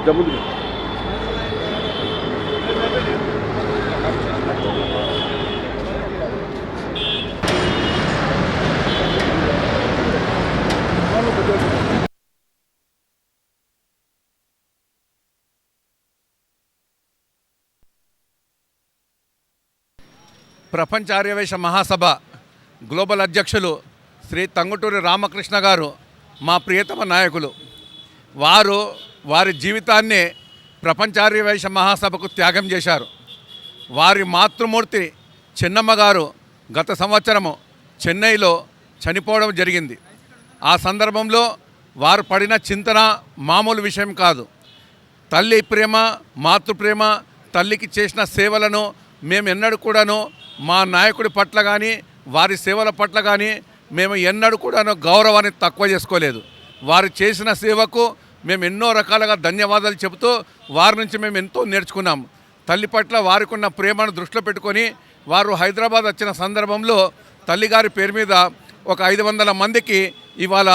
జమ్ముంది ప్రపంచ ఆర్యవైశ్య మహాసభ గ్లోబల్ అధ్యక్షులు శ్రీ తంగుటూరి రామకృష్ణ గారు మా ప్రియతమ నాయకులు. వారి జీవితాన్నే ప్రపంచ ఆర్యవైశ్య మహాసభకు త్యాగం చేశారు. వారి మాతృమూర్తి చెన్నమ్మ గారు గత సంవత్సరము చెన్నైలో చనిపోవడం జరిగింది. ఆ సందర్భంలో వారు పడిన చింతన మామూలు విషయం కాదు. తల్లి ప్రేమ, మాతృప్రేమ, తల్లికి చేసిన సేవలను మేము ఎన్నడూ కూడాను మా నాయకుడి పట్ల కానీ వారి సేవల పట్ల కానీ మేము ఎన్నడూ కూడాను గౌరవాన్ని తక్కువ చేసుకోలేదు. వారు చేసిన సేవకు మేము ఎన్నో రకాలుగా ధన్యవాదాలు చెబుతూ వారి నుంచి మేము ఎంతో నేర్చుకున్నాం. తల్లి పట్ల వారికి ఉన్న ప్రేమను దృష్టిలో పెట్టుకొని వారు హైదరాబాద్ వచ్చిన సందర్భంలో తల్లిగారి పేరు మీద ఒక 500 మందికి ఇవాళ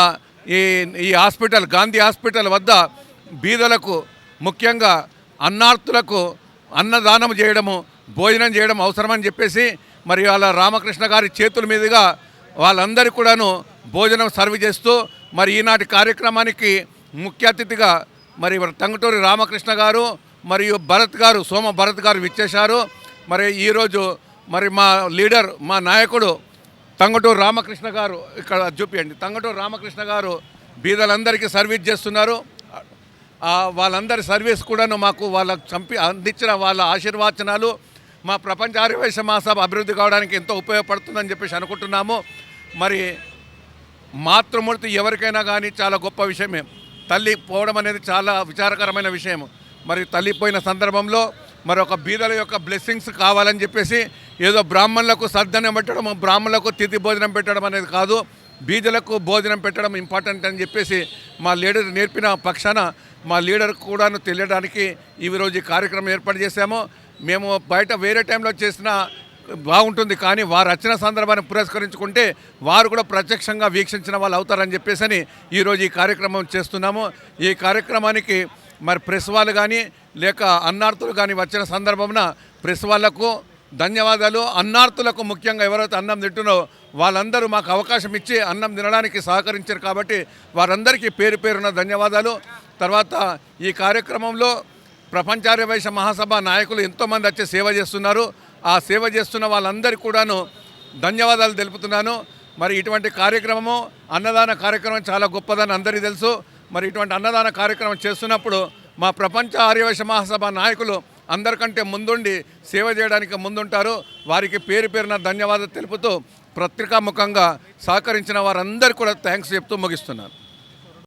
ఈ హాస్పిటల్, గాంధీ హాస్పిటల్ వద్ద బీదలకు, ముఖ్యంగా అన్నార్తులకు అన్నదానం చేయడము, భోజనం చేయడం అవసరమని చెప్పేసి మరి వాళ్ళ రామకృష్ణ గారి చేతుల మీదుగా వాళ్ళందరికీ కూడాను భోజనం సర్వ్ చేస్తూ మరి ఈనాటి కార్యక్రమానికి ముఖ్య అతిథిగా మరి తంగుటూరి రామకృష్ణ గారు మరియు సోమ భరత్ గారు విచ్చేశారు. మరి ఈరోజు మరి మా లీడర్, మా నాయకుడు తంగుటూరి రామకృష్ణ గారు ఇక్కడ చూపించండి. తంగుటూరి రామకృష్ణ గారు బీదలందరికీ సర్వీస్ చేస్తున్నారు. వాళ్ళందరి సర్వీస్ కూడాను మాకు అందించిన వాళ్ళ ఆశీర్వచనాలు మా ప్రపంచ ఆర్యవైశ్య మహాసభ అభివృద్ధి కావడానికి ఎంతో ఉపయోగపడుతుందని చెప్పేసి అనుకుంటున్నాము. మరి మాతృమూర్తి ఎవరికైనా కానీ చాలా గొప్ప విషయమే. తల్లి పోవడం అనేది చాలా విచారకరమైన విషయం. మరి తల్లి పోయిన సందర్భంలో మరి ఒక బీదల యొక్క బ్లెస్సింగ్స్ కావాలని చెప్పేసి ఏదో బ్రాహ్మణులకు సర్దనం పెట్టడం, బ్రాహ్మణులకు తిథి భోజనం పెట్టడం అనేది కాదు, బీదలకు భోజనం పెట్టడం ఇంపార్టెంట్ అని చెప్పేసి మా లీడర్ నేర్పిన పక్షాన మా లీడర్ కూడాను తెలియడానికి ఈరోజు ఈ కార్యక్రమం ఏర్పాటు చేశాము. మేము బయట వేరే టైంలో చేసినా బాగుంటుంది, కానీ వారు వచ్చిన సందర్భాన్ని పురస్కరించుకుంటే వారు కూడా ప్రత్యక్షంగా వీక్షించిన వాళ్ళు అవుతారని చెప్పేసి ఈరోజు ఈ కార్యక్రమం చేస్తున్నాము. ఈ కార్యక్రమానికి మరి ప్రెస్ వాళ్ళు కానీ లేక అన్నార్తులు కానీ వచ్చిన సందర్భంన ప్రెస్ వాళ్లకు ధన్యవాదాలు. అన్నార్తులకు ముఖ్యంగా ఎవరైతే అన్నం తింటున్నో వాళ్ళందరూ మాకు అవకాశం ఇచ్చి అన్నం తినడానికి సహకరించారు కాబట్టి వారందరికీ పేరు పేరున ధన్యవాదాలు. తర్వాత ఈ కార్యక్రమంలో ప్రపంచ ఆర్యవైశ్య మహాసభ నాయకులు ఎంతోమంది వచ్చి సేవ చేస్తున్నారు. ఆ సేవ చేస్తున్న వాళ్ళందరికీ కూడాను ధన్యవాదాలు తెలుపుతున్నాను. మరి ఇటువంటి కార్యక్రమము, అన్నదాన కార్యక్రమం చాలా గొప్పదని అందరికీ తెలుసు. మరి ఇటువంటి అన్నదాన కార్యక్రమం చేస్తున్నప్పుడు మా ప్రపంచ ఆర్యవైశ్య మహాసభ నాయకులు అందరికంటే ముందుండి సేవ చేయడానికి ముందుంటారు. వారికి పేరు పేరున ధన్యవాదాలు తెలుపుతూ పత్రికాముఖంగా సహకరించిన వారందరికీ కూడా థ్యాంక్స్ చెప్తూ ముగిస్తున్నాను.